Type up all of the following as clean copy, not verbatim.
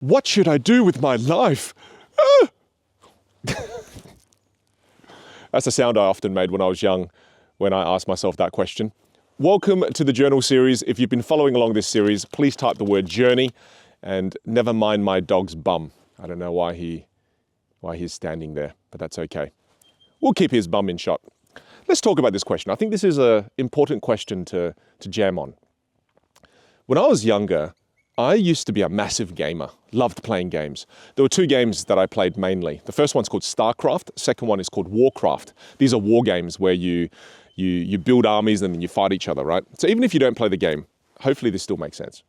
What should I do with my life? Ah! That's the sound I often made when I was young, when I asked myself that question. Welcome to the journal series. If you've been following along this series, please type the word journey and never mind my dog's bum. I don't know why he's standing there, but that's okay. We'll keep his bum in shot. Let's talk about this question. I think this is an important question to jam on. When I was younger, I used to be a massive gamer, loved playing games. There were two games that I played mainly. The first one's called StarCraft, the second one is called Warcraft. These are war games where you build armies and then you fight each other, right? So even if you don't play the game, hopefully this still makes sense.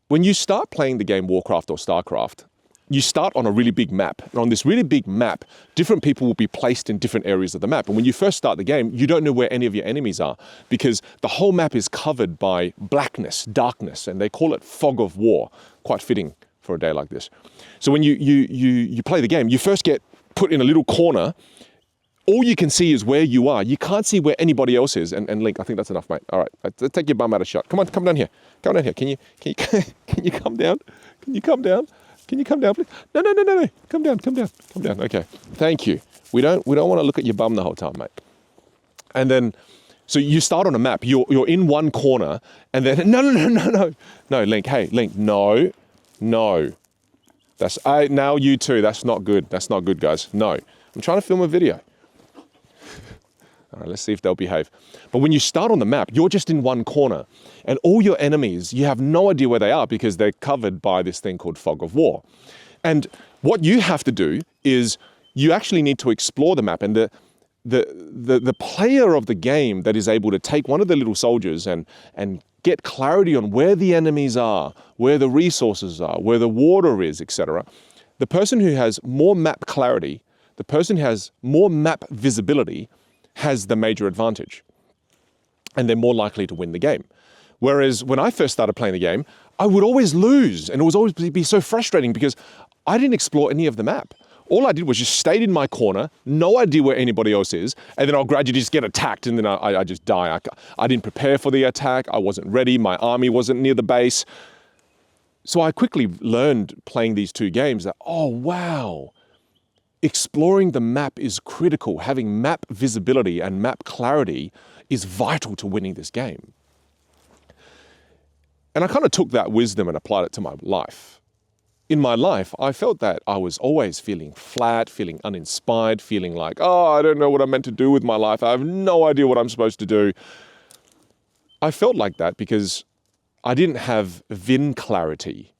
When you start playing the game Warcraft or StarCraft, you start on a really big map. And on this really big map, different people will be placed in different areas of the map. And when you first start the game, you don't know where any of your enemies are because the whole map is covered by blackness, darkness, and they call it fog of war. Quite fitting for a day like this. So when you play the game, you first get put in a little corner. All you can see is where you are. You can't see where anybody else is. And Link, I think that's enough, mate. All right, let's take your bum out of shot. Come on, come down here. Come down here. Can you come down? Can you come down? Can you come down, please? No. Come down. Okay, thank you. We don't want to look at your bum the whole time, mate. And then, so you start on a map. You're in one corner, and then no, Link. Hey, Link. No. That's now you too. That's not good. That's not good, guys. No, I'm trying to film a video. All right, let's see if they'll behave. But when you start on the map, you're just in one corner. And all your enemies, you have no idea where they are because they're covered by this thing called fog of war. And what you have to do is you actually need to explore the map. And the player of the game that is able to take one of the little soldiers and get clarity on where the enemies are, where the resources are, where the water is, etc. The person who has more map clarity, the person who has more map visibility, has the major advantage. And they're more likely to win the game. Whereas when I first started playing the game, I would always lose. And it would always be so frustrating because I didn't explore any of the map. All I did was just stayed in my corner, no idea where anybody else is, and then I'll gradually just get attacked and then I just die. I didn't prepare for the attack. I wasn't ready. My army wasn't near the base. So I quickly learned playing these two games that, oh, wow, exploring the map is critical. Having map visibility and map clarity is vital to winning this game. And I kind of took that wisdom and applied it to my life. In my life, I felt that I was always feeling flat, feeling uninspired, feeling like, oh, I don't know what I'm meant to do with my life. I have no idea what I'm supposed to do. I felt like that because I didn't have Vinh clarity.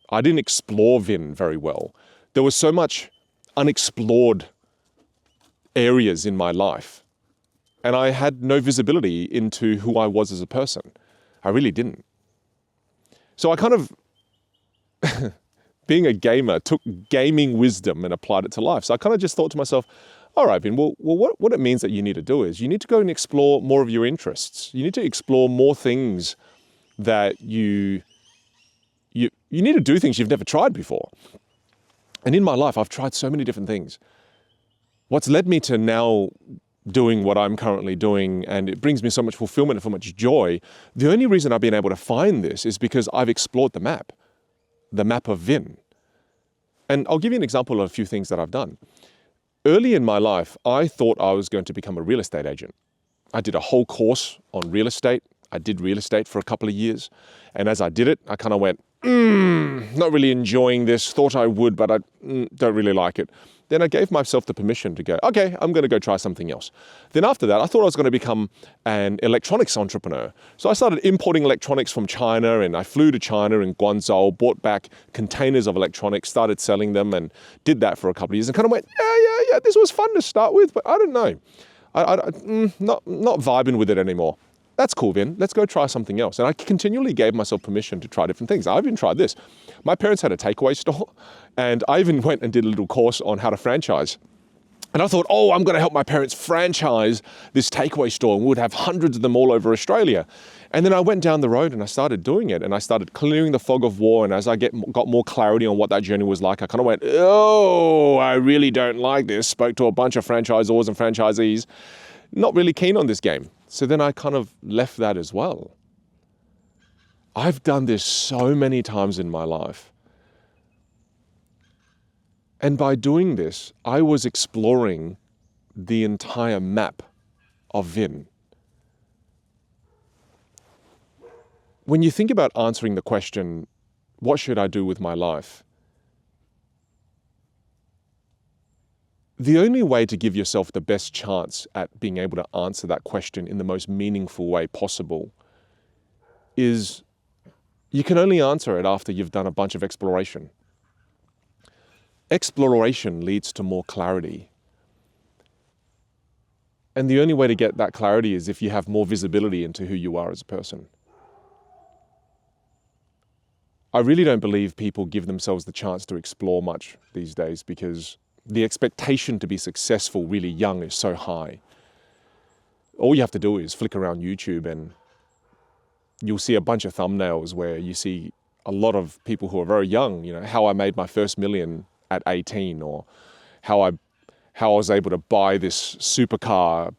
I didn't explore Vinh very well. There was so much unexplored areas in my life. And I had no visibility into who I was as a person. I really didn't. So I kind of, being a gamer, took gaming wisdom and applied it to life. So I kind of just thought to myself, all right, Vin, well what it means that you need to do is you need to go and explore more of your interests. You need to explore more things that you need to do things you've never tried before. And in my life, I've tried so many different things. What's led me to now doing what I'm currently doing, and it brings me so much fulfillment and so much joy, the only reason I've been able to find this is because I've explored the map of Vinh. And I'll give you an example of a few things that I've done. Early in my life, I thought I was going to become a real estate agent. I did a whole course on real estate. I did real estate for a couple of years. And as I did it, I kind of went, not really enjoying this, thought I would, but I don't really like it. Then I gave myself the permission to go, okay, I'm going to go try something else. Then after that, I thought I was going to become an electronics entrepreneur. So I started importing electronics from China, and I flew to China and Guangzhou, bought back containers of electronics, started selling them, and did that for a couple of years and kind of went, yeah, this was fun to start with, but I don't know. Not vibing with it anymore. That's cool, Vin. Let's go try something else. And I continually gave myself permission to try different things. I even tried this. My parents had a takeaway store, and I even went and did a little course on how to franchise. And I thought, oh, I'm going to help my parents franchise this takeaway store, and we would have hundreds of them all over Australia. And then I went down the road and I started doing it, and I started clearing the fog of war. And as I got more clarity on what that journey was like, I kind of went, oh, I really don't like this. Spoke to a bunch of franchisors and franchisees, not really keen on this game. So then I kind of left that as well. I've done this so many times in my life. And by doing this, I was exploring the entire map of Vinh. When you think about answering the question, what should I do with my life? The only way to give yourself the best chance at being able to answer that question in the most meaningful way possible is you can only answer it after you've done a bunch of exploration. Exploration leads to more clarity. And the only way to get that clarity is if you have more visibility into who you are as a person. I really don't believe people give themselves the chance to explore much these days because the expectation to be successful really young is so high. All you have to do is flick around YouTube and you'll see a bunch of thumbnails where you see a lot of people who are very young, how I made my first million at 18, or how I was able to buy this supercar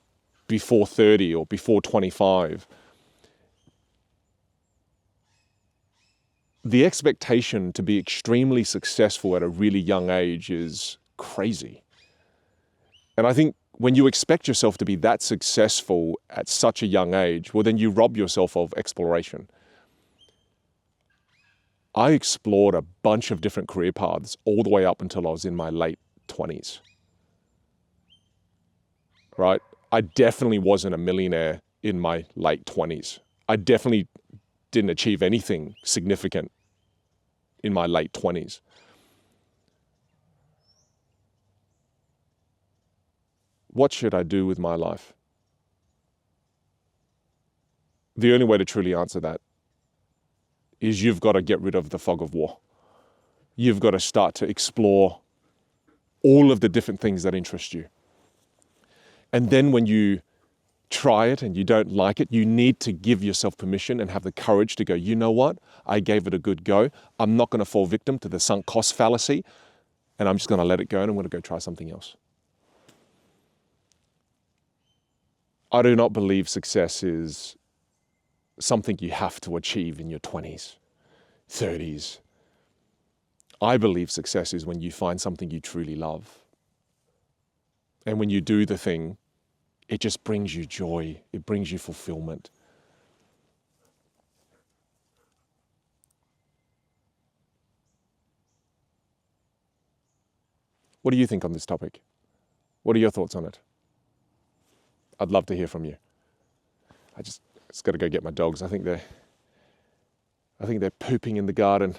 before 30 or before 25. The expectation to be extremely successful at a really young age is crazy. And I think when you expect yourself to be that successful at such a young age, well, then you rob yourself of exploration. I explored a bunch of different career paths all the way up until I was in my late 20s. Right? I definitely wasn't a millionaire in my late 20s. I definitely didn't achieve anything significant in my late 20s. What should I do with my life? The only way to truly answer that is you've got to get rid of the fog of war. You've got to start to explore all of the different things that interest you. And then when you try it and you don't like it, you need to give yourself permission and have the courage to go, you know what? I gave it a good go. I'm not going to fall victim to the sunk cost fallacy, and I'm just going to let it go and I'm going to go try something else. I do not believe success is something you have to achieve in your 20s, 30s. I believe success is when you find something you truly love. And when you do the thing, it just brings you joy. It brings you fulfillment. What do you think on this topic? What are your thoughts on it? I'd love to hear from you. I just got to go get my dogs. I think they're pooping in the garden.